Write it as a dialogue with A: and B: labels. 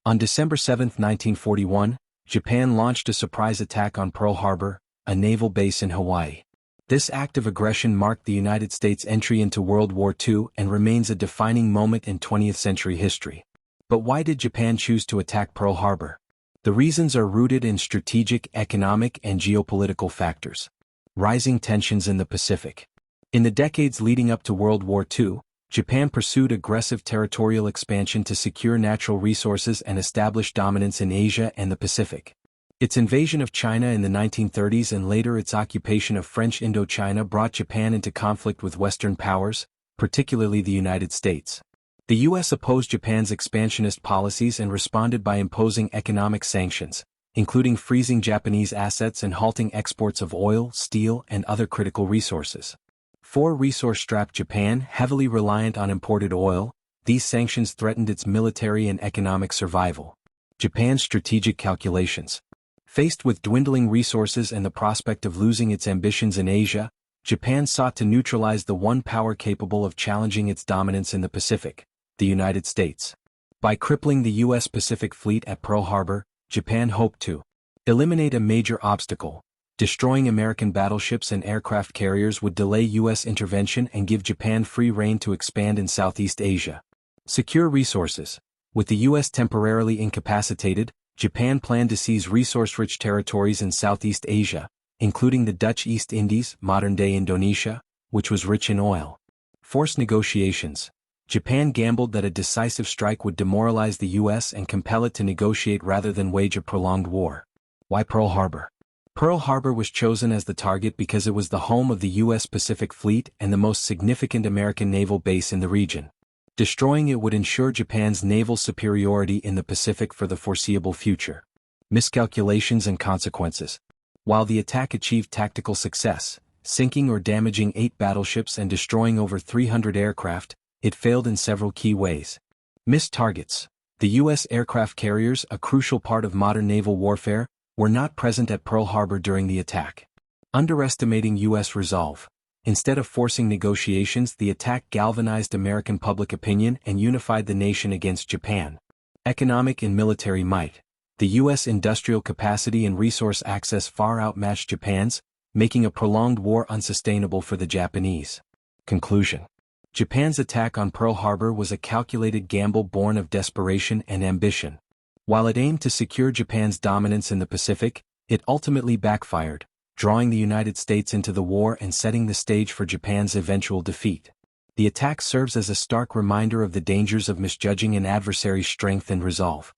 A: On December 7, 1941, Japan launched a surprise attack on Pearl Harbor, a naval base in Hawaii. This act of aggression marked the United States' entry into World War II and remains a defining moment in 20th-century history. But why did Japan choose to attack Pearl Harbor? The reasons are rooted in strategic, economic, and geopolitical factors. Rising tensions in the Pacific. In the decades leading up to World War II, Japan pursued aggressive territorial expansion to secure natural resources and establish dominance in Asia and the Pacific. Its invasion of China in the 1930s and later its occupation of French Indochina brought Japan into conflict with Western powers, particularly the United States. The U.S. opposed Japan's expansionist policies and responded by imposing economic sanctions, including freezing Japanese assets and halting exports of oil, steel, and other critical resources. For resource-strapped Japan, heavily reliant on imported oil, these sanctions threatened its military and economic survival. Japan's strategic calculations. Faced with dwindling resources and the prospect of losing its ambitions in Asia, Japan sought to neutralize the one power capable of challenging its dominance in the Pacific, the United States. By crippling the U.S. Pacific Fleet at Pearl Harbor, Japan hoped to eliminate a major obstacle. Destroying American battleships and aircraft carriers would delay U.S. intervention and give Japan free rein to expand in Southeast Asia. Secure resources. With the U.S. temporarily incapacitated, Japan planned to seize resource-rich territories in Southeast Asia, including the Dutch East Indies, modern-day Indonesia, which was rich in oil. Forced negotiations. Japan gambled that a decisive strike would demoralize the U.S. and compel it to negotiate rather than wage a prolonged war. Why Pearl Harbor? Pearl Harbor was chosen as the target because it was the home of the U.S. Pacific Fleet and the most significant American naval base in the region. Destroying it would ensure Japan's naval superiority in the Pacific for the foreseeable future. Miscalculations and consequences. While the attack achieved tactical success, sinking or damaging 8 battleships and destroying over 300 aircraft, it failed in several key ways. Missed targets. The U.S. aircraft carriers, a crucial part of modern naval warfare, were not present at Pearl Harbor during the attack. Underestimating U.S. resolve. Instead of forcing negotiations, the attack galvanized American public opinion and unified the nation against Japan. Economic and military might. The U.S. industrial capacity and resource access far outmatched Japan's, making a prolonged war unsustainable for the Japanese. Conclusion. Japan's attack on Pearl Harbor was a calculated gamble born of desperation and ambition. While it aimed to secure Japan's dominance in the Pacific, it ultimately backfired, drawing the United States into the war and setting the stage for Japan's eventual defeat. The attack serves as a stark reminder of the dangers of misjudging an adversary's strength and resolve.